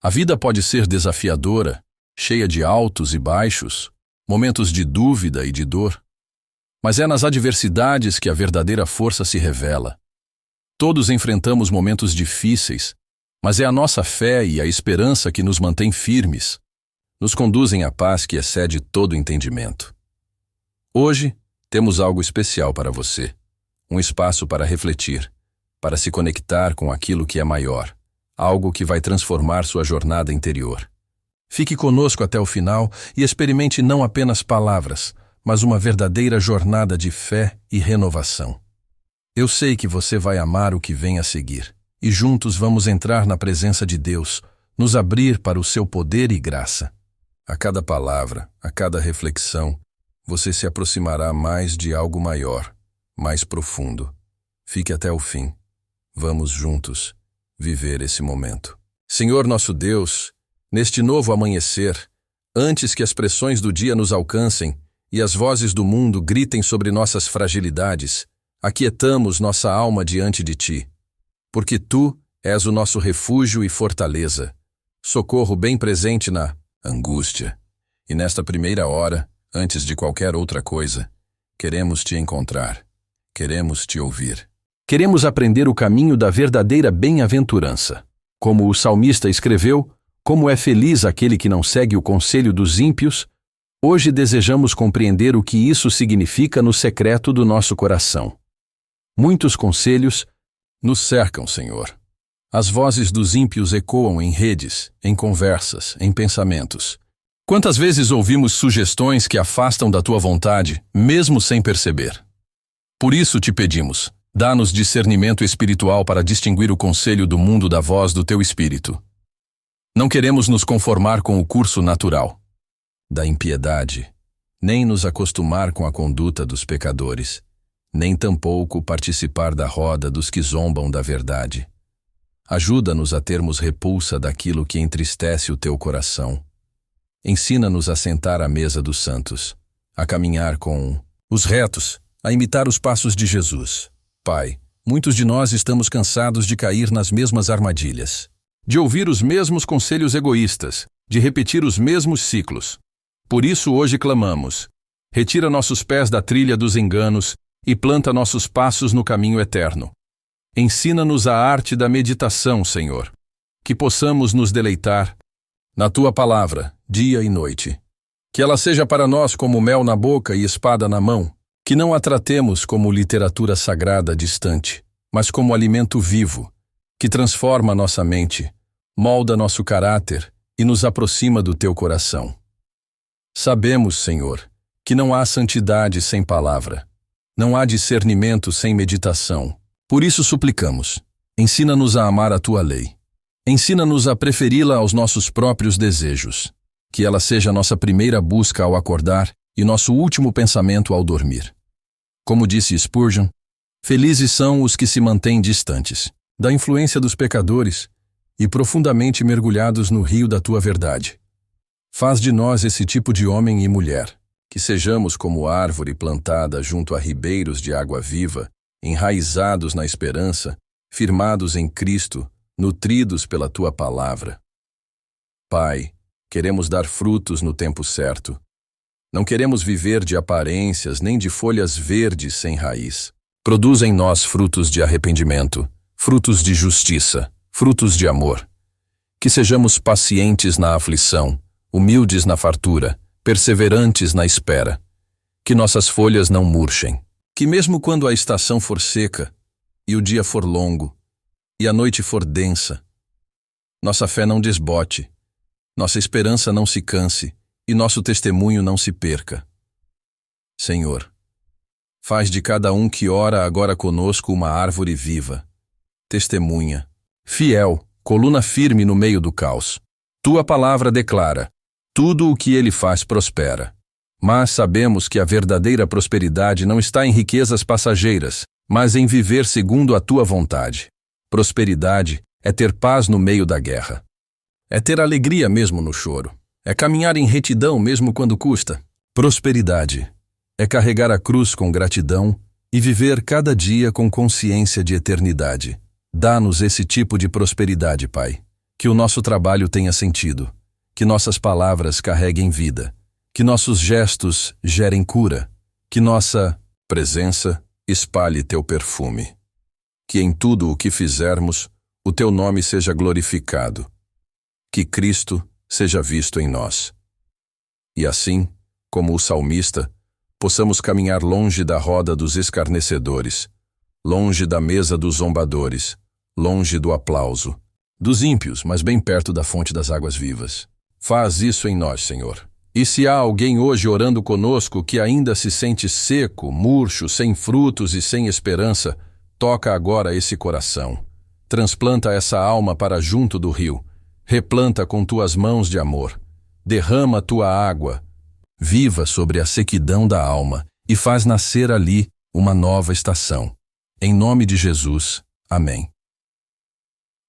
A vida pode ser desafiadora, cheia de altos e baixos, momentos de dúvida e de dor. Mas é nas adversidades que a verdadeira força se revela. Todos enfrentamos momentos difíceis, mas é a nossa fé e a esperança que nos mantém firmes, nos conduzem à paz que excede todo entendimento. Hoje, temos algo especial para você, um espaço para refletir, para se conectar com aquilo que é maior, algo que vai transformar sua jornada interior. Fique conosco até o final e experimente não apenas palavras, mas uma verdadeira jornada de fé e renovação. Eu sei que você vai amar o que vem a seguir, e juntos vamos entrar na presença de Deus, nos abrir para o seu poder e graça. A cada palavra, a cada reflexão, você se aproximará mais de algo maior, mais profundo. Fique até o fim. Vamos juntos viver esse momento. Senhor nosso Deus, neste novo amanhecer, antes que as pressões do dia nos alcancem e as vozes do mundo gritem sobre nossas fragilidades, aquietamos nossa alma diante de Ti, porque Tu és o nosso refúgio e fortaleza, socorro bem presente na angústia. E nesta primeira hora, antes de qualquer outra coisa, queremos Te encontrar, queremos Te ouvir. Queremos aprender o caminho da verdadeira bem-aventurança. Como o salmista escreveu, como é feliz aquele que não segue o conselho dos ímpios, hoje desejamos compreender o que isso significa no secreto do nosso coração. Muitos conselhos nos cercam, Senhor. As vozes dos ímpios ecoam em redes, em conversas, em pensamentos. Quantas vezes ouvimos sugestões que afastam da Tua vontade, mesmo sem perceber? Por isso te pedimos, dá-nos discernimento espiritual para distinguir o conselho do mundo da voz do Teu Espírito. Não queremos nos conformar com o curso natural da impiedade, nem nos acostumar com a conduta dos pecadores, nem tampouco participar da roda dos que zombam da verdade. Ajuda-nos a termos repulsa daquilo que entristece o Teu coração. Ensina-nos a sentar à mesa dos santos, a caminhar com os retos, a imitar os passos de Jesus. Pai, muitos de nós estamos cansados de cair nas mesmas armadilhas, de ouvir os mesmos conselhos egoístas, de repetir os mesmos ciclos. Por isso hoje clamamos: retira nossos pés da trilha dos enganos e planta nossos passos no caminho eterno. Ensina-nos a arte da meditação, Senhor, que possamos nos deleitar na Tua palavra, dia e noite. Que ela seja para nós como mel na boca e espada na mão, que não a tratemos como literatura sagrada distante, mas como alimento vivo, que transforma nossa mente, molda nosso caráter e nos aproxima do Teu coração. Sabemos, Senhor, que não há santidade sem palavra, não há discernimento sem meditação. Por isso suplicamos, ensina-nos a amar a Tua lei. Ensina-nos a preferi-la aos nossos próprios desejos, que ela seja nossa primeira busca ao acordar e nosso último pensamento ao dormir. Como disse Spurgeon, felizes são os que se mantêm distantes da influência dos pecadores e profundamente mergulhados no rio da Tua verdade. Faz de nós esse tipo de homem e mulher, que sejamos como árvore plantada junto a ribeiros de água viva, enraizados na esperança, firmados em Cristo, nutridos pela Tua palavra. Pai, queremos dar frutos no tempo certo. Não queremos viver de aparências nem de folhas verdes sem raiz. Produz em nós frutos de arrependimento, frutos de justiça, frutos de amor. Que sejamos pacientes na aflição, humildes na fartura, perseverantes na espera. Que nossas folhas não murchem. Que mesmo quando a estação for seca, e o dia for longo, e a noite for densa, nossa fé não desbote, nossa esperança não se canse, e nosso testemunho não se perca. Senhor, faz de cada um que ora agora conosco uma árvore viva, testemunha, fiel, coluna firme no meio do caos. Tua palavra declara: tudo o que ele faz prospera. Mas sabemos que a verdadeira prosperidade não está em riquezas passageiras, mas em viver segundo a Tua vontade. Prosperidade é ter paz no meio da guerra. É ter alegria mesmo no choro. É caminhar em retidão mesmo quando custa. Prosperidade é carregar a cruz com gratidão e viver cada dia com consciência de eternidade. Dá-nos esse tipo de prosperidade, Pai. Que o nosso trabalho tenha sentido, que nossas palavras carreguem vida, que nossos gestos gerem cura, que nossa presença espalhe teu perfume. Que em tudo o que fizermos, o teu nome seja glorificado. Que Cristo seja visto em nós. E assim, como o salmista, possamos caminhar longe da roda dos escarnecedores, longe da mesa dos zombadores, longe do aplauso, dos ímpios, mas bem perto da fonte das águas vivas. Faz isso em nós, Senhor. E se há alguém hoje orando conosco que ainda se sente seco, murcho, sem frutos e sem esperança, toca agora esse coração. Transplanta essa alma para junto do rio. Replanta com tuas mãos de amor. Derrama tua água viva sobre a sequidão da alma e faz nascer ali uma nova estação. Em nome de Jesus. Amém.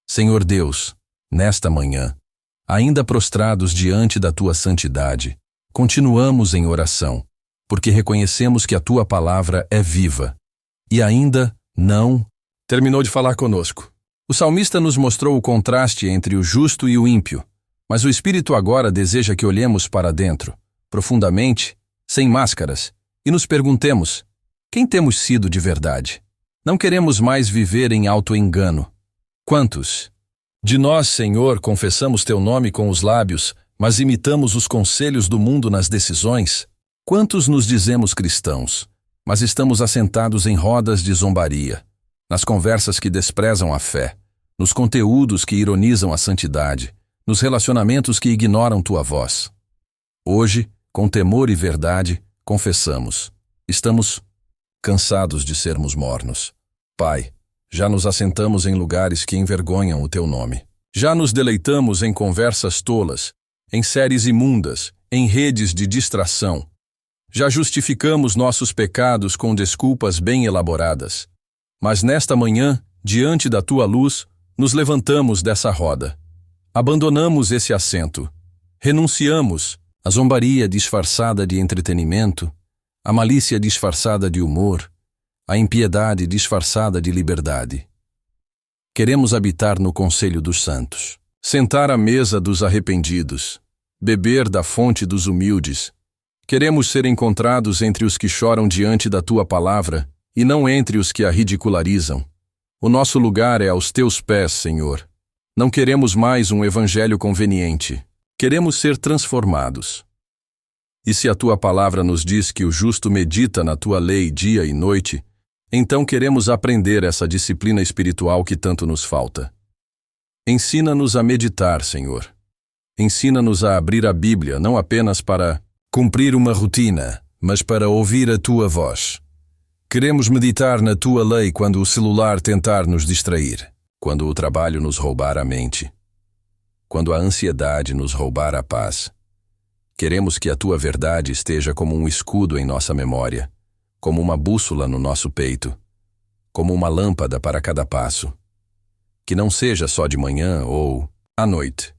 Senhor Deus, nesta manhã, ainda prostrados diante da tua santidade, continuamos em oração, porque reconhecemos que a tua palavra é viva e ainda não terminou de falar conosco. O salmista nos mostrou o contraste entre o justo e o ímpio, mas o Espírito agora deseja que olhemos para dentro, profundamente, sem máscaras, e nos perguntemos: quem temos sido de verdade? Não queremos mais viver em auto-engano. Quantos de nós, Senhor, confessamos teu nome com os lábios, mas imitamos os conselhos do mundo nas decisões? Quantos nos dizemos cristãos, mas estamos assentados em rodas de zombaria, nas conversas que desprezam a fé, nos conteúdos que ironizam a santidade, nos relacionamentos que ignoram tua voz? Hoje, com temor e verdade, confessamos: estamos cansados de sermos mornos. Pai, já nos assentamos em lugares que envergonham o teu nome. Já nos deleitamos em conversas tolas, em séries imundas, em redes de distração. Já justificamos nossos pecados com desculpas bem elaboradas. Mas nesta manhã, diante da tua luz, nos levantamos dessa roda. Abandonamos esse assento. Renunciamos à zombaria disfarçada de entretenimento, à malícia disfarçada de humor, à impiedade disfarçada de liberdade. Queremos habitar no conselho dos santos, sentar à mesa dos arrependidos, beber da fonte dos humildes. Queremos ser encontrados entre os que choram diante da tua palavra e não entre os que a ridicularizam. O nosso lugar é aos teus pés, Senhor. Não queremos mais um evangelho conveniente. Queremos ser transformados. E se a tua palavra nos diz que o justo medita na tua lei dia e noite, então queremos aprender essa disciplina espiritual que tanto nos falta. Ensina-nos a meditar, Senhor. Ensina-nos a abrir a Bíblia não apenas para cumprir uma rotina, mas para ouvir a tua voz. Queremos meditar na tua lei quando o celular tentar nos distrair, quando o trabalho nos roubar a mente, quando a ansiedade nos roubar a paz. Queremos que a tua verdade esteja como um escudo em nossa memória, como uma bússola no nosso peito, como uma lâmpada para cada passo. Que não seja só de manhã ou à noite,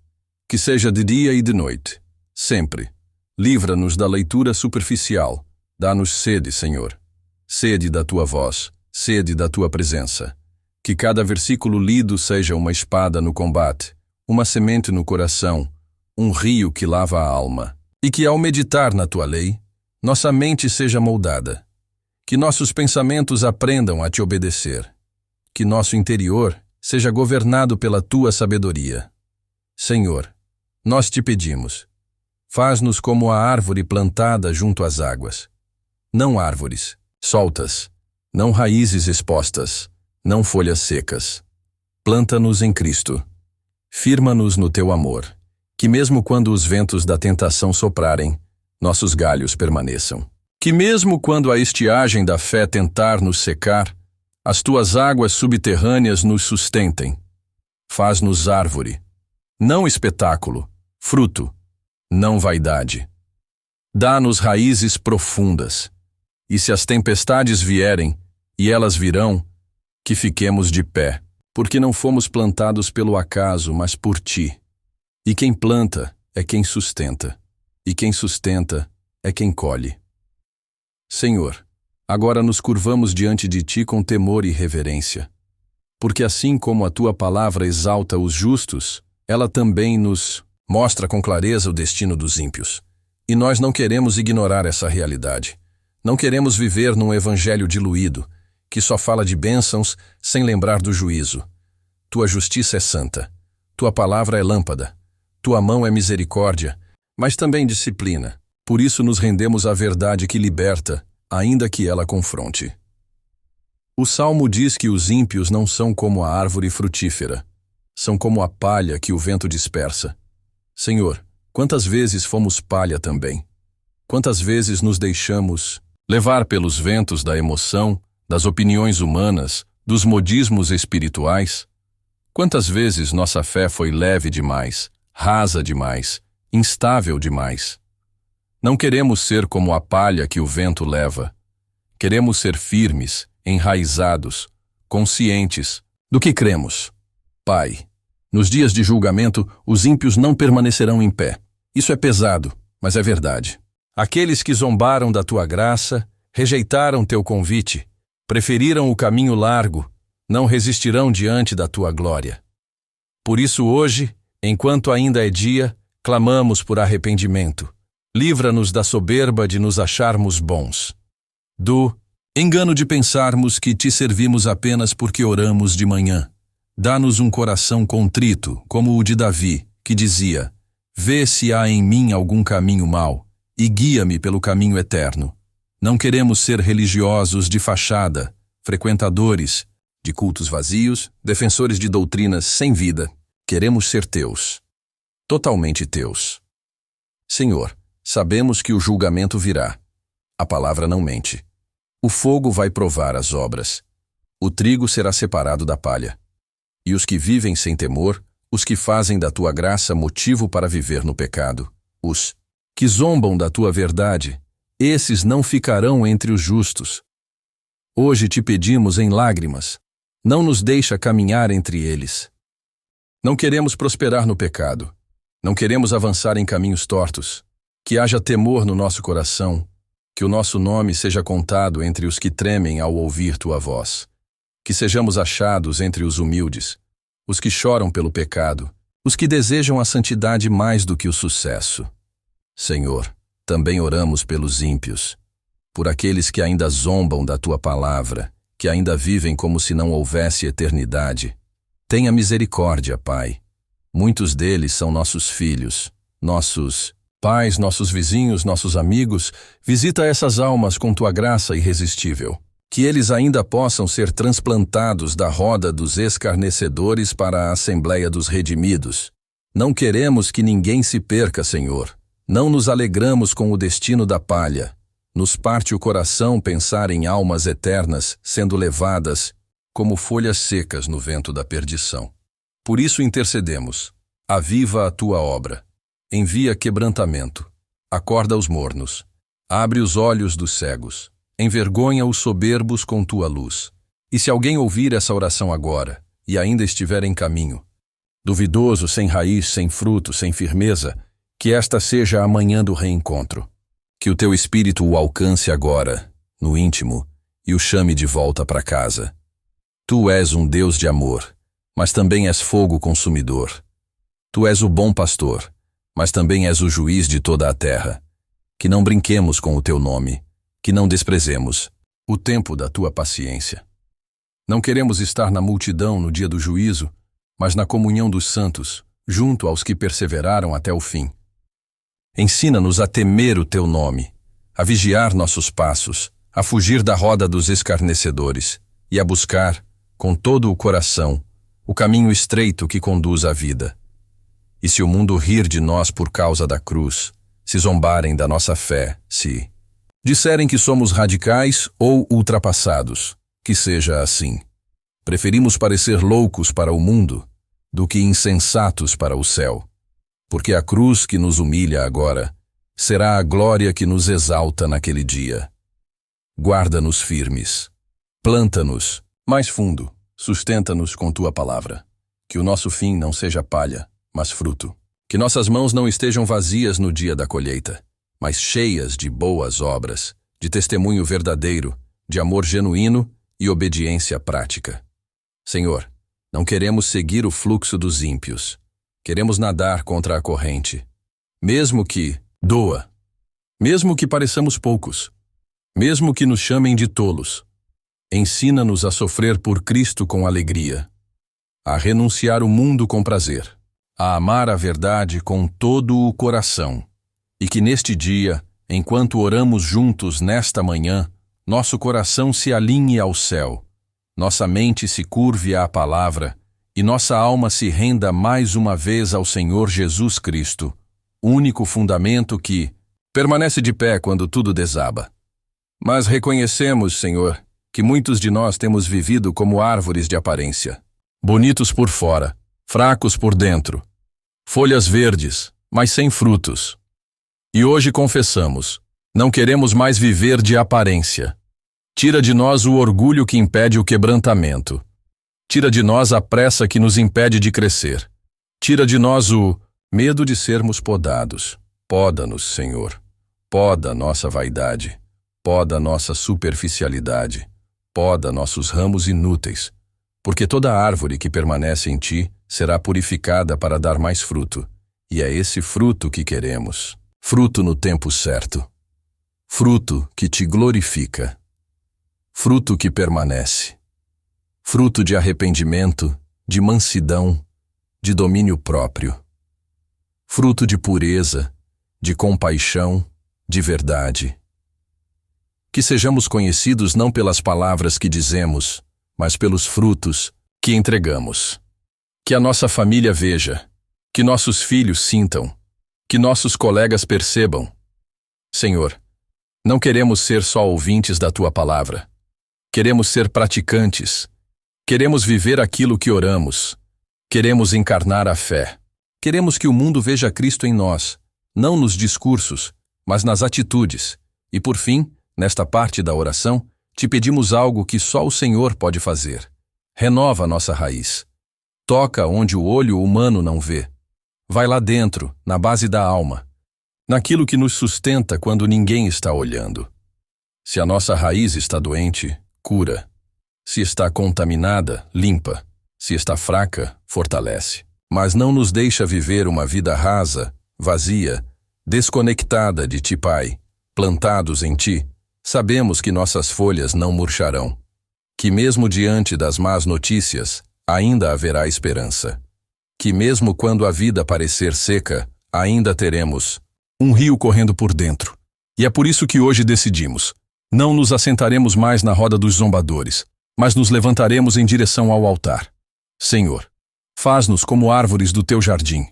que seja de dia e de noite, sempre. Livra-nos da leitura superficial, dá-nos sede, Senhor. Sede da tua voz, sede da tua presença. Que cada versículo lido seja uma espada no combate, uma semente no coração, um rio que lava a alma. E que ao meditar na tua lei, nossa mente seja moldada. Que nossos pensamentos aprendam a te obedecer. Que nosso interior seja governado pela tua sabedoria. Senhor, nós te pedimos, faz-nos como a árvore plantada junto às águas. Não árvores soltas, não raízes expostas, não folhas secas. Planta-nos em Cristo. Firma-nos no teu amor, que mesmo quando os ventos da tentação soprarem, nossos galhos permaneçam. Que mesmo quando a estiagem da fé tentar nos secar, as tuas águas subterrâneas nos sustentem. Faz-nos árvore, não espetáculo, fruto, não vaidade. Dá-nos raízes profundas, e se as tempestades vierem, e elas virão, que fiquemos de pé, porque não fomos plantados pelo acaso, mas por ti. E quem planta é quem sustenta, e quem sustenta é quem colhe. Senhor, agora nos curvamos diante de ti com temor e reverência, porque assim como a tua palavra exalta os justos, ela também nos mostra com clareza o destino dos ímpios. E nós não queremos ignorar essa realidade. Não queremos viver num evangelho diluído, que só fala de bênçãos sem lembrar do juízo. Tua justiça é santa, tua palavra é lâmpada, tua mão é misericórdia, mas também disciplina. Por isso nos rendemos à verdade que liberta, ainda que ela confronte. O Salmo diz que os ímpios não são como a árvore frutífera, são como a palha que o vento dispersa. Senhor, quantas vezes fomos palha também? Quantas vezes nos deixamos levar pelos ventos da emoção, das opiniões humanas, dos modismos espirituais? Quantas vezes nossa fé foi leve demais, rasa demais, instável demais? Não queremos ser como a palha que o vento leva. Queremos ser firmes, enraizados, conscientes do que cremos. Pai, nos dias de julgamento, os ímpios não permanecerão em pé. Isso é pesado, mas é verdade. Aqueles que zombaram da tua graça, rejeitaram teu convite, preferiram o caminho largo, não resistirão diante da tua glória. Por isso hoje, enquanto ainda é dia, clamamos por arrependimento. Livra-nos da soberba de nos acharmos bons. Do engano de pensarmos que te servimos apenas porque oramos de manhã. Dá-nos um coração contrito, como o de Davi, que dizia: vê se há em mim algum caminho mau, e guia-me pelo caminho eterno. Não queremos ser religiosos de fachada, frequentadores de cultos vazios, defensores de doutrinas sem vida. Queremos ser teus, totalmente teus. Senhor, sabemos que o julgamento virá. A palavra não mente. O fogo vai provar as obras. O trigo será separado da palha. E os que vivem sem temor, os que fazem da tua graça motivo para viver no pecado, os que zombam da tua verdade, esses não ficarão entre os justos. Hoje te pedimos em lágrimas, não nos deixa caminhar entre eles. Não queremos prosperar no pecado, não queremos avançar em caminhos tortos. Que haja temor no nosso coração, que o nosso nome seja contado entre os que tremem ao ouvir tua voz. Que sejamos achados entre os humildes, os que choram pelo pecado, os que desejam a santidade mais do que o sucesso. Senhor, também oramos pelos ímpios, por aqueles que ainda zombam da tua palavra, que ainda vivem como se não houvesse eternidade. Tenha misericórdia, Pai. Muitos deles são nossos filhos, nossos pais, nossos vizinhos, nossos amigos. Visita essas almas com tua graça irresistível. Que eles ainda possam ser transplantados da roda dos escarnecedores para a Assembleia dos Redimidos. Não queremos que ninguém se perca, Senhor. Não nos alegramos com o destino da palha. Nos parte o coração pensar em almas eternas sendo levadas como folhas secas no vento da perdição. Por isso intercedemos. Aviva a tua obra. Envia quebrantamento. Acorda os mornos. Abre os olhos dos cegos. Envergonha os soberbos com tua luz. E se alguém ouvir essa oração agora, e ainda estiver em caminho, duvidoso, sem raiz, sem fruto, sem firmeza, que esta seja a manhã do reencontro. Que o teu Espírito o alcance agora, no íntimo, e o chame de volta para casa. Tu és um Deus de amor, mas também és fogo consumidor. Tu és o bom pastor, mas também és o juiz de toda a terra. Que não brinquemos com o teu nome, que não desprezemos o tempo da tua paciência. Não queremos estar na multidão no dia do juízo, mas na comunhão dos santos, junto aos que perseveraram até o fim. Ensina-nos a temer o teu nome, a vigiar nossos passos, a fugir da roda dos escarnecedores e a buscar, com todo o coração, o caminho estreito que conduz à vida. E se o mundo rir de nós por causa da cruz, se zombarem da nossa fé, se disserem que somos radicais ou ultrapassados, que seja assim. Preferimos parecer loucos para o mundo do que insensatos para o céu, porque a cruz que nos humilha agora será a glória que nos exalta naquele dia. Guarda-nos firmes, planta-nos mais fundo, sustenta-nos com tua palavra. Que o nosso fim não seja palha, mas fruto. Que nossas mãos não estejam vazias no dia da colheita, mas cheias de boas obras, de testemunho verdadeiro, de amor genuíno e obediência prática. Senhor, não queremos seguir o fluxo dos ímpios. Queremos nadar contra a corrente. Mesmo que doa. Mesmo que pareçamos poucos. Mesmo que nos chamem de tolos. Ensina-nos a sofrer por Cristo com alegria. A renunciar o mundo com prazer. A amar a verdade com todo o coração. E que neste dia, enquanto oramos juntos nesta manhã, nosso coração se alinhe ao céu, nossa mente se curve à palavra e nossa alma se renda mais uma vez ao Senhor Jesus Cristo, único fundamento que permanece de pé quando tudo desaba. Mas reconhecemos, Senhor, que muitos de nós temos vivido como árvores de aparência, bonitos por fora, fracos por dentro, folhas verdes, mas sem frutos. E hoje confessamos, não queremos mais viver de aparência. Tira de nós o orgulho que impede o quebrantamento. Tira de nós a pressa que nos impede de crescer. Tira de nós o medo de sermos podados. Poda-nos, Senhor. Poda nossa vaidade. Poda nossa superficialidade. Poda nossos ramos inúteis. Porque toda árvore que permanece em ti será purificada para dar mais fruto. E é esse fruto que queremos. Fruto no tempo certo. Fruto que te glorifica. Fruto que permanece. Fruto de arrependimento, de mansidão, de domínio próprio. Fruto de pureza, de compaixão, de verdade. Que sejamos conhecidos não pelas palavras que dizemos, mas pelos frutos que entregamos. Que a nossa família veja, que nossos filhos sintam, que nossos colegas percebam. Senhor, não queremos ser só ouvintes da Tua palavra. Queremos ser praticantes. Queremos viver aquilo que oramos. Queremos encarnar a fé. Queremos que o mundo veja Cristo em nós, não nos discursos, mas nas atitudes. E por fim, nesta parte da oração, te pedimos algo que só o Senhor pode fazer. Renova nossa raiz. Toca onde o olho humano não vê. Vai lá dentro, na base da alma. Naquilo que nos sustenta quando ninguém está olhando. Se a nossa raiz está doente, cura. Se está contaminada, limpa. Se está fraca, fortalece. Mas não nos deixa viver uma vida rasa, vazia, desconectada de ti, Pai. Plantados em ti, sabemos que nossas folhas não murcharão. Que mesmo diante das más notícias, ainda haverá esperança. Que mesmo quando a vida parecer seca, ainda teremos um rio correndo por dentro. E é por isso que hoje decidimos. Não nos assentaremos mais na roda dos zombadores, mas nos levantaremos em direção ao altar. Senhor, faz-nos como árvores do teu jardim.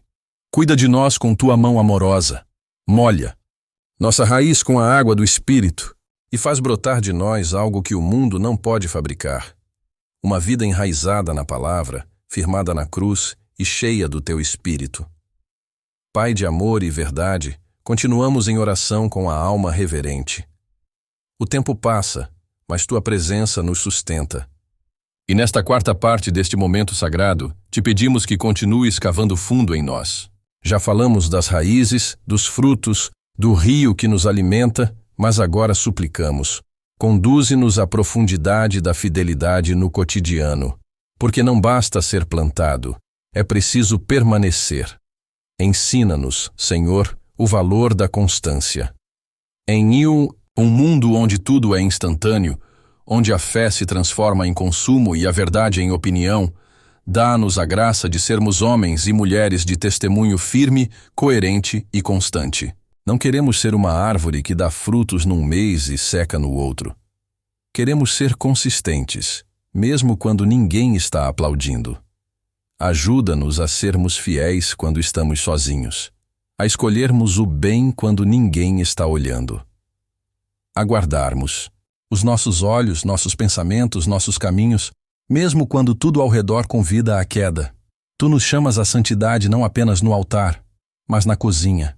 Cuida de nós com tua mão amorosa. Molha nossa raiz com a água do Espírito e faz brotar de nós algo que o mundo não pode fabricar. Uma vida enraizada na palavra, firmada na cruz e cheia do teu Espírito. Pai de amor e verdade, continuamos em oração com a alma reverente. O tempo passa, mas tua presença nos sustenta. E nesta quarta parte deste momento sagrado, te pedimos que continues cavando fundo em nós. Já falamos das raízes, dos frutos, do rio que nos alimenta, mas agora suplicamos. Conduze-nos à profundidade da fidelidade no cotidiano, porque não basta ser plantado, é preciso permanecer. Ensina-nos, Senhor, o valor da constância. Em um mundo onde tudo é instantâneo, onde a fé se transforma em consumo e a verdade em opinião, dá-nos a graça de sermos homens e mulheres de testemunho firme, coerente e constante. Não queremos ser uma árvore que dá frutos num mês e seca no outro. Queremos ser consistentes, mesmo quando ninguém está aplaudindo. Ajuda-nos a sermos fiéis quando estamos sozinhos, a escolhermos o bem quando ninguém está olhando. A guardarmos os nossos olhos, nossos pensamentos, nossos caminhos, mesmo quando tudo ao redor convida à queda. Tu nos chamas à santidade não apenas no altar, mas na cozinha,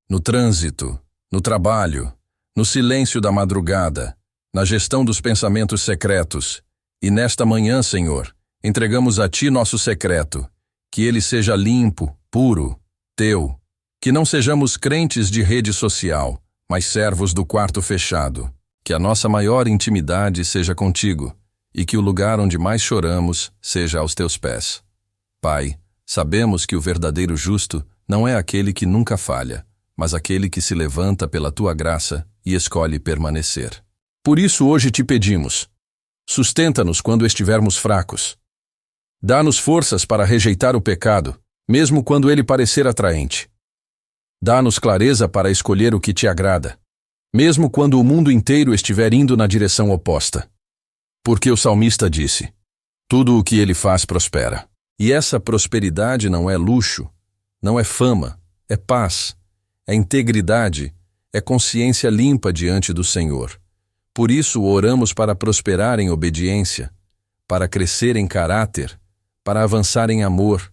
no trânsito, no trabalho, no silêncio da madrugada, na gestão dos pensamentos secretos. E nesta manhã, Senhor, entregamos a Ti nosso secreto, que ele seja limpo, puro, Teu, que não sejamos crentes de rede social, mas servos do quarto fechado, que a nossa maior intimidade seja contigo, e que o lugar onde mais choramos seja aos Teus pés. Pai, Sabemos que o verdadeiro justo não é aquele que nunca falha, mas aquele que se levanta pela tua graça e escolhe permanecer. Por isso hoje te pedimos: sustenta-nos quando estivermos fracos. Dá-nos forças para rejeitar o pecado, mesmo quando ele parecer atraente. Dá-nos clareza para escolher o que te agrada, mesmo quando o mundo inteiro estiver indo na direção oposta. Porque o salmista disse: tudo o que ele faz prospera. E essa prosperidade não é luxo, não é fama, é paz, é integridade, é consciência limpa diante do Senhor. Por isso oramos para prosperar em obediência, para crescer em caráter, para avançar em amor,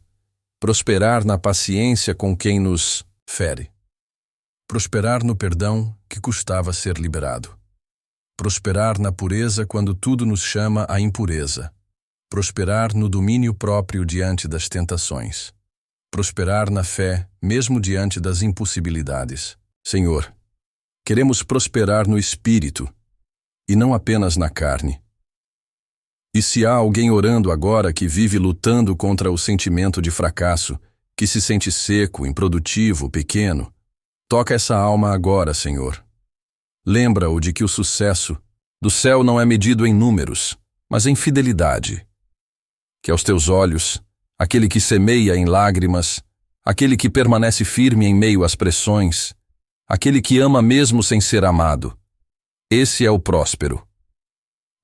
prosperar na paciência com quem nos fere. Prosperar no perdão que custava ser liberado. Prosperar na pureza quando tudo nos chama à impureza. Prosperar no domínio próprio diante das tentações. Prosperar na fé, mesmo diante das impossibilidades. Senhor, queremos prosperar no espírito e não apenas na carne. E se há alguém orando agora que vive lutando contra o sentimento de fracasso, que se sente seco, improdutivo, pequeno, toca essa alma agora, Senhor. Lembra-o de que o sucesso do céu não é medido em números, mas em fidelidade. Que aos teus olhos, aquele que semeia em lágrimas, aquele que permanece firme em meio às pressões, aquele que ama mesmo sem ser amado, esse é o próspero.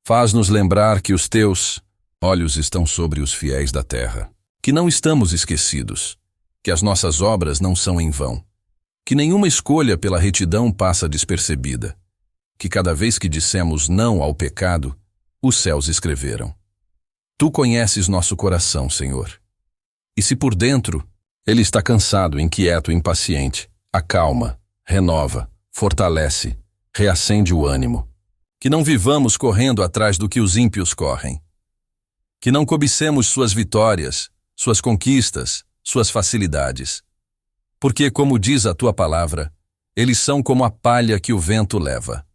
Faz-nos lembrar que os teus olhos estão sobre os fiéis da terra, que não estamos esquecidos, que as nossas obras não são em vão, que nenhuma escolha pela retidão passa despercebida, que cada vez que dissemos não ao pecado, os céus escreveram. Tu conheces nosso coração, Senhor. E se por dentro ele está cansado, inquieto, impaciente, acalma, renova, fortalece, reacende o ânimo. Que não vivamos correndo atrás do que os ímpios correm. Que não cobicemos suas vitórias, suas conquistas, suas facilidades. Porque, como diz a tua palavra, eles são como a palha que o vento leva.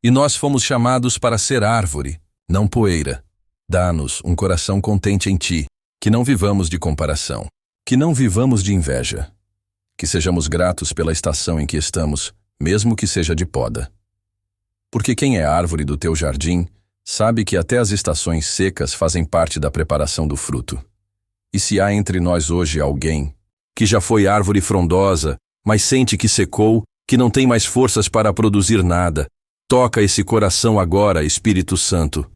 E nós fomos chamados para ser árvore, não poeira. Dá-nos um coração contente em ti, que não vivamos de comparação, que não vivamos de inveja, que sejamos gratos pela estação em que estamos, mesmo que seja de poda. Porque quem é árvore do teu jardim, sabe que até as estações secas fazem parte da preparação do fruto. E se há entre nós hoje alguém que já foi árvore frondosa, mas sente que secou, que não tem mais forças para produzir nada, toca esse coração agora, Espírito Santo.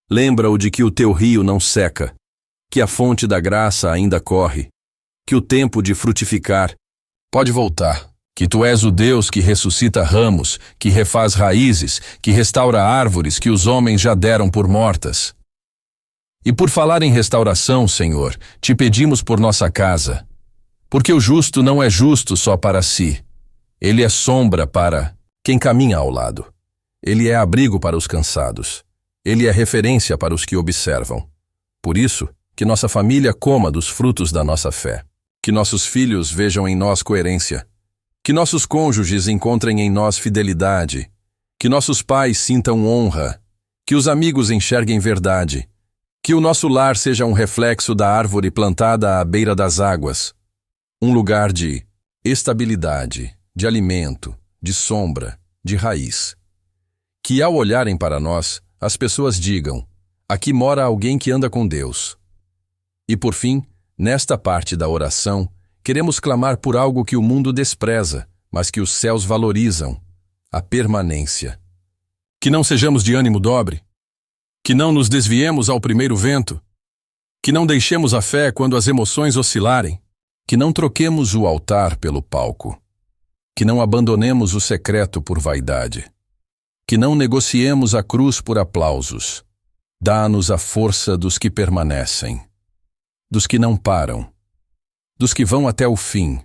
Lembra-o de que o teu rio não seca, que a fonte da graça ainda corre, que o tempo de frutificar pode voltar, que tu és o Deus que ressuscita ramos, que refaz raízes, que restaura árvores que os homens já deram por mortas. E por falar em restauração, Senhor, te pedimos por nossa casa, porque o justo não é justo só para si, ele é sombra para quem caminha ao lado, ele é abrigo para os cansados. Ele é referência para os que observam. Por isso, que nossa família coma dos frutos da nossa fé. Que nossos filhos vejam em nós coerência. Que nossos cônjuges encontrem em nós fidelidade. Que nossos pais sintam honra. Que os amigos enxerguem verdade. Que o nosso lar seja um reflexo da árvore plantada à beira das águas. Um lugar de estabilidade, de alimento, de sombra, de raiz. Que ao olharem para nós, as pessoas digam: aqui mora alguém que anda com Deus. E por fim, nesta parte da oração, queremos clamar por algo que o mundo despreza, mas que os céus valorizam: a permanência. Que não sejamos de ânimo dobre, que não nos desviemos ao primeiro vento, que não deixemos a fé quando as emoções oscilarem, que não troquemos o altar pelo palco, que não abandonemos o secreto por vaidade, que não negociemos a cruz por aplausos. Dá-nos a força dos que permanecem, dos que não param, dos que vão até o fim,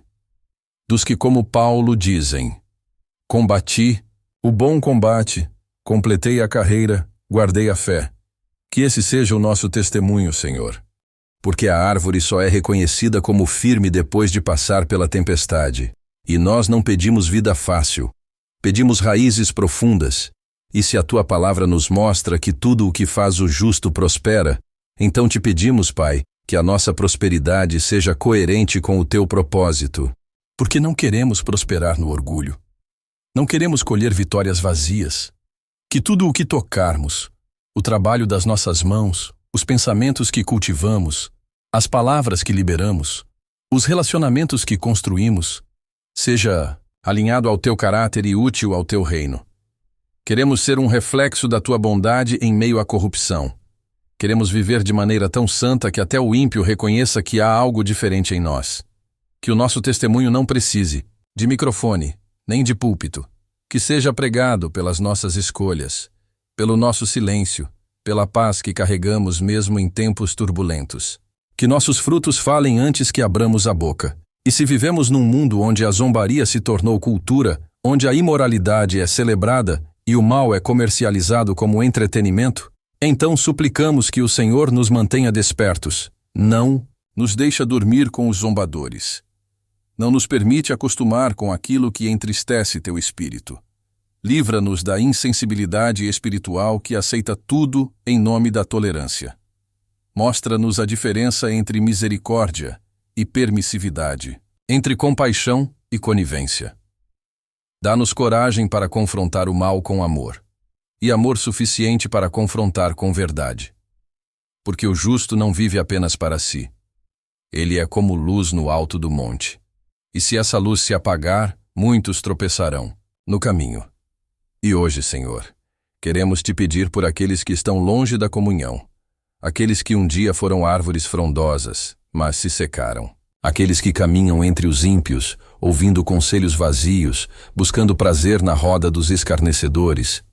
dos que, como Paulo, dizem: combati o bom combate, completei a carreira, guardei a fé. Que esse seja o nosso testemunho, Senhor. Porque a árvore só é reconhecida como firme depois de passar pela tempestade. E nós não pedimos vida fácil, pedimos raízes profundas. E se a tua palavra nos mostra que tudo o que faz o justo prospera, então te pedimos, Pai, Que a nossa prosperidade seja coerente com o teu propósito, porque não queremos prosperar no orgulho. Não queremos colher vitórias vazias. Que tudo o que tocarmos, o trabalho das nossas mãos, os pensamentos que cultivamos, as palavras que liberamos, os relacionamentos que construímos, seja alinhado ao teu caráter e útil ao teu reino. Queremos ser um reflexo da tua bondade em meio à corrupção. Queremos viver de maneira tão santa que até o ímpio reconheça que há algo diferente em nós. Que o nosso testemunho não precise de microfone, nem de púlpito. Que seja pregado pelas nossas escolhas, pelo nosso silêncio, pela paz que carregamos mesmo em tempos turbulentos. Que nossos frutos falem antes que abramos a boca. E se vivemos num mundo onde a zombaria se tornou cultura, onde a imoralidade é celebrada e o mal é comercializado como entretenimento, então suplicamos que o Senhor nos mantenha despertos. Não nos deixa dormir com os zombadores. Não nos permite acostumar com aquilo que entristece teu espírito. Livra-nos da insensibilidade espiritual que aceita tudo em nome da tolerância. Mostra-nos a diferença entre misericórdia e permissividade, entre compaixão e conivência. Dá-nos coragem para confrontar o mal com amor, e amor suficiente para confrontar com verdade. Porque o justo não vive apenas para si. Ele é como luz no alto do monte. E se essa luz se apagar, muitos tropeçarão no caminho. E hoje, Senhor, queremos te pedir por aqueles que estão longe da comunhão, aqueles que um dia foram árvores frondosas, mas se secaram, aqueles que caminham entre os ímpios, ouvindo conselhos vazios, buscando prazer na roda dos escarnecedores.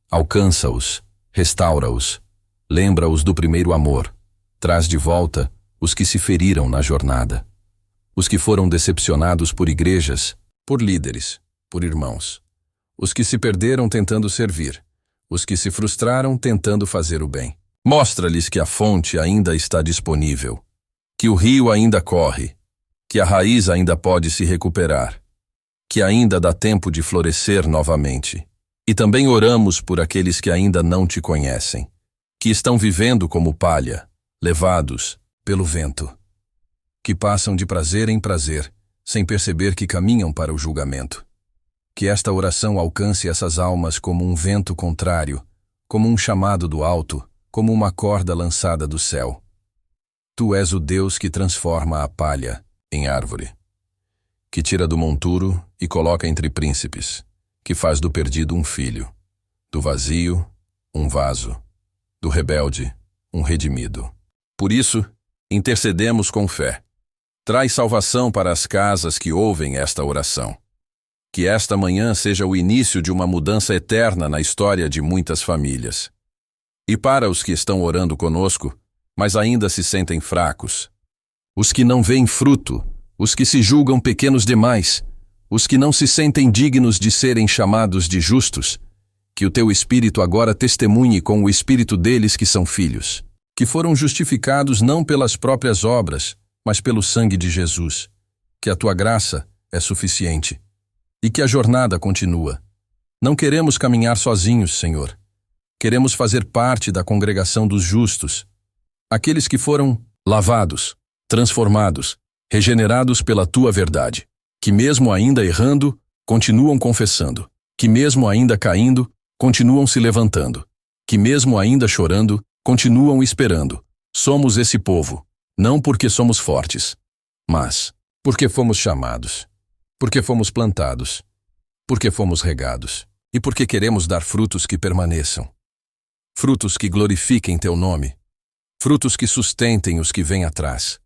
Alcança-os, restaura-os, lembra-os do primeiro amor, traz de volta os que se feriram na jornada, os que foram decepcionados por igrejas, por líderes, por irmãos, os que se perderam tentando servir, os que se frustraram tentando fazer o bem. Mostra-lhes que a fonte ainda está disponível, que o rio ainda corre, que a raiz ainda pode se recuperar, que ainda dá tempo de florescer novamente. E também oramos por aqueles que ainda não te conhecem, que estão vivendo como palha, levados pelo vento, que passam de prazer em prazer, sem perceber que caminham para o julgamento. Que esta oração alcance essas almas como um vento contrário, como um chamado do alto, como uma corda lançada do céu. Tu és o Deus que transforma a palha em árvore, que tira do monturo e coloca entre príncipes, que faz do perdido um filho, do vazio um vaso, do rebelde um redimido. Por isso, intercedemos com fé. Traz salvação para as casas que ouvem esta oração. Que esta manhã seja o início de uma mudança eterna na história de muitas famílias. E para os que estão orando conosco, mas ainda se sentem fracos, os que não veem fruto, os que se julgam pequenos demais, os que não se sentem dignos de serem chamados de justos, que o teu Espírito agora testemunhe com o Espírito deles que são filhos, que foram justificados não pelas próprias obras, mas pelo sangue de Jesus, que a tua graça é suficiente e que a jornada continua. Não queremos caminhar sozinhos, Senhor. Queremos fazer parte da congregação dos justos, aqueles que foram lavados, transformados, regenerados pela tua verdade, que mesmo ainda errando, continuam confessando, que mesmo ainda caindo, continuam se levantando, que mesmo ainda chorando, continuam esperando. Somos esse povo, não porque somos fortes, mas porque fomos chamados, porque fomos plantados, porque fomos regados e porque queremos dar frutos que permaneçam, frutos que glorifiquem teu nome, frutos que sustentem os que vêm atrás.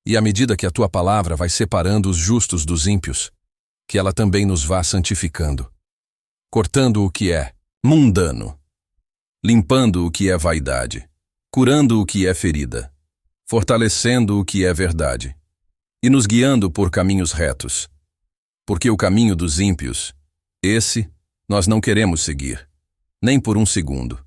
E à medida que a tua palavra vai separando os justos dos ímpios, que ela também nos vá santificando, cortando o que é mundano, limpando o que é vaidade, curando o que é ferida, fortalecendo o que é verdade, e nos guiando por caminhos retos. Porque o caminho dos ímpios, esse nós não queremos seguir, nem por um segundo,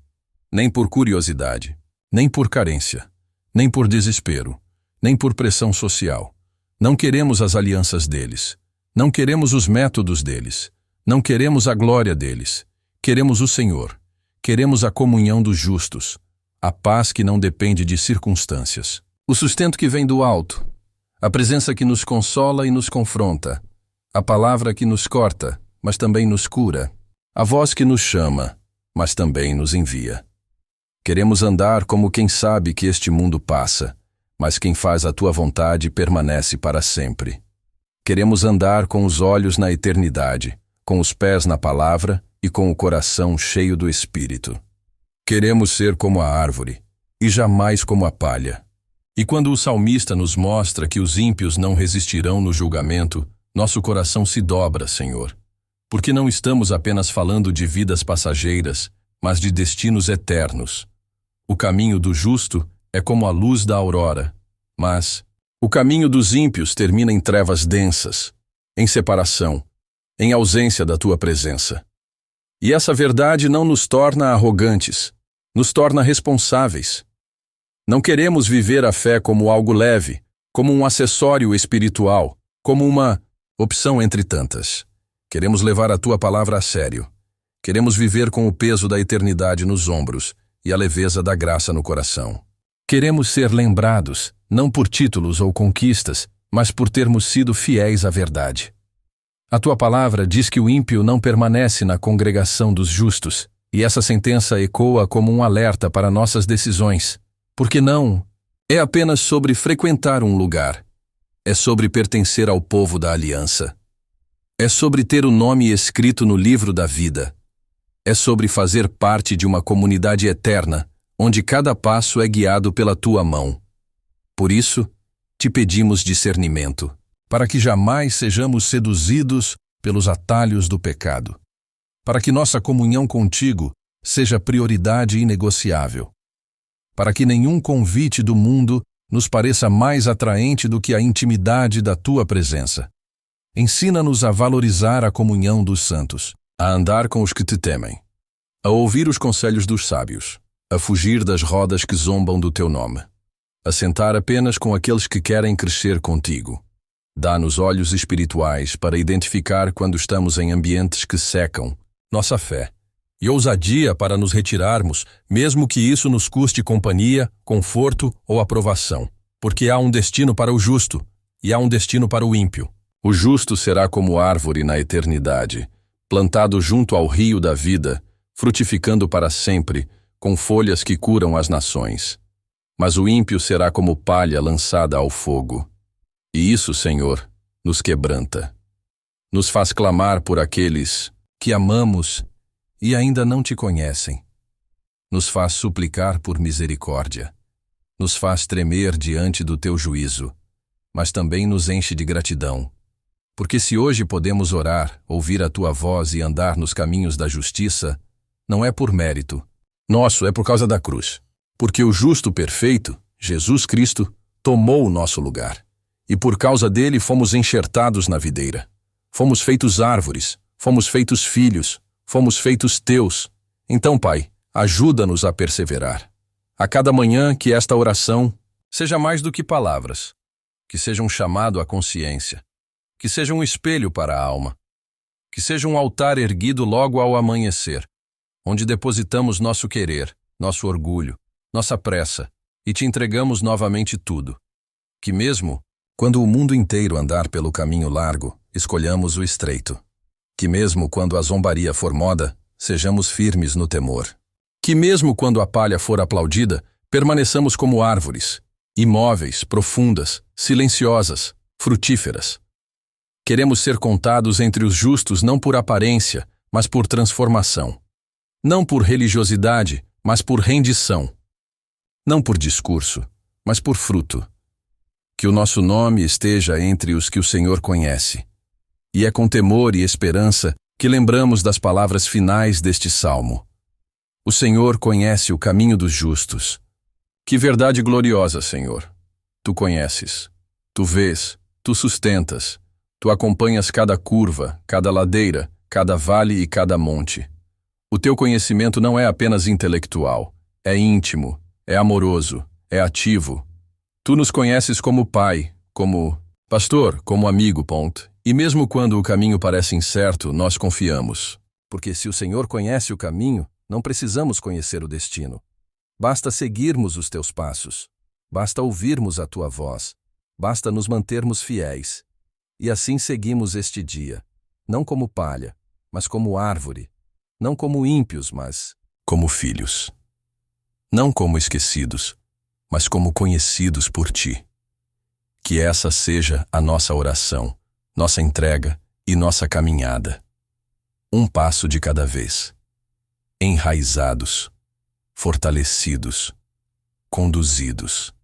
nem por curiosidade, nem por carência, nem por desespero, nem por pressão social. Não queremos as alianças deles, não queremos os métodos deles, não queremos a glória deles. Queremos o Senhor, queremos a comunhão dos justos, a paz que não depende de circunstâncias. O sustento que vem do alto, a presença que nos consola e nos confronta, a palavra que nos corta, mas também nos cura, a voz que nos chama, mas também nos envia. Queremos andar como quem sabe que este mundo passa, mas quem faz a tua vontade permanece para sempre. Queremos andar com os olhos na eternidade, com os pés na palavra e com o coração cheio do Espírito. Queremos ser como a árvore, e jamais como a palha. E quando o salmista nos mostra que os ímpios não resistirão no julgamento, nosso coração se dobra, Senhor. Porque não estamos apenas falando de vidas passageiras, mas de destinos eternos. O caminho do justo é como a luz da aurora, mas o caminho dos ímpios termina em trevas densas, em separação, em ausência da tua presença. E essa verdade não nos torna arrogantes, nos torna responsáveis. Não queremos viver a fé como algo leve, como um acessório espiritual, como uma opção entre tantas. Queremos levar a tua palavra a sério. Queremos viver com o peso da eternidade nos ombros e a leveza da graça no coração. Queremos ser lembrados, não por títulos ou conquistas, mas por termos sido fiéis à verdade. A tua palavra diz que o ímpio não permanece na congregação dos justos, e essa sentença ecoa como um alerta para nossas decisões. Porque não é apenas sobre frequentar um lugar, é sobre pertencer ao povo da aliança. É sobre ter o nome escrito no livro da vida. É sobre fazer parte de uma comunidade eterna, onde cada passo é guiado pela tua mão. Por isso, te pedimos discernimento, para que jamais sejamos seduzidos pelos atalhos do pecado, para que nossa comunhão contigo seja prioridade inegociável, para que nenhum convite do mundo nos pareça mais atraente do que a intimidade da tua presença. Ensina-nos a valorizar a comunhão dos santos, a andar com os que te temem, a ouvir os conselhos dos sábios, a fugir das rodas que zombam do teu nome, a sentar apenas com aqueles que querem crescer contigo. Dá-nos olhos espirituais para identificar quando estamos em ambientes que secam nossa fé, e ousadia para nos retirarmos, mesmo que isso nos custe companhia, conforto ou aprovação, porque há um destino para o justo e há um destino para o ímpio. O justo será como árvore na eternidade, plantado junto ao rio da vida, frutificando para sempre, com folhas que curam as nações. Mas o ímpio será como palha lançada ao fogo. E isso, Senhor, nos quebranta. Nos faz clamar por aqueles que amamos e ainda não te conhecem. Nos faz suplicar por misericórdia. Nos faz tremer diante do teu juízo, mas também nos enche de gratidão. Porque se hoje podemos orar, ouvir a tua voz e andar nos caminhos da justiça, não é por mérito. Nosso é por causa da cruz. Porque o justo perfeito, Jesus Cristo, tomou o nosso lugar. E por causa dele fomos enxertados na videira. Fomos feitos árvores, fomos feitos filhos, fomos feitos teus. Então, Pai, ajuda-nos a perseverar. A cada manhã que esta oração seja mais do que palavras, que seja um chamado à consciência, que seja um espelho para a alma, que seja um altar erguido logo ao amanhecer, onde depositamos nosso querer, nosso orgulho, nossa pressa e te entregamos novamente tudo. Que mesmo quando o mundo inteiro andar pelo caminho largo, escolhamos o estreito. Que mesmo quando a zombaria for moda, sejamos firmes no temor. Que mesmo quando a palha for aplaudida, permaneçamos como árvores, imóveis, profundas, silenciosas, frutíferas. Queremos ser contados entre os justos não por aparência, mas por transformação. Não por religiosidade, mas por rendição. Não por discurso, mas por fruto. Que o nosso nome esteja entre os que o Senhor conhece. E é com temor e esperança que lembramos das palavras finais deste salmo. O Senhor conhece o caminho dos justos. Que verdade gloriosa, Senhor! Tu conheces, tu vês, tu sustentas, tu acompanhas cada curva, cada ladeira, cada vale e cada monte. O teu conhecimento não é apenas intelectual, é íntimo, é amoroso, é ativo. Tu nos conheces como pai, como pastor, como amigo, ponto. E mesmo quando o caminho parece incerto, nós confiamos. Porque se o Senhor conhece o caminho, não precisamos conhecer o destino. Basta seguirmos os teus passos. Basta ouvirmos a tua voz, basta nos mantermos fiéis. E assim seguimos este dia, não como palha, mas como árvore, não como ímpios, mas como filhos. Não como esquecidos, mas como conhecidos por ti. Que essa seja a nossa oração, nossa entrega e nossa caminhada. Um passo de cada vez. Enraizados, fortalecidos, conduzidos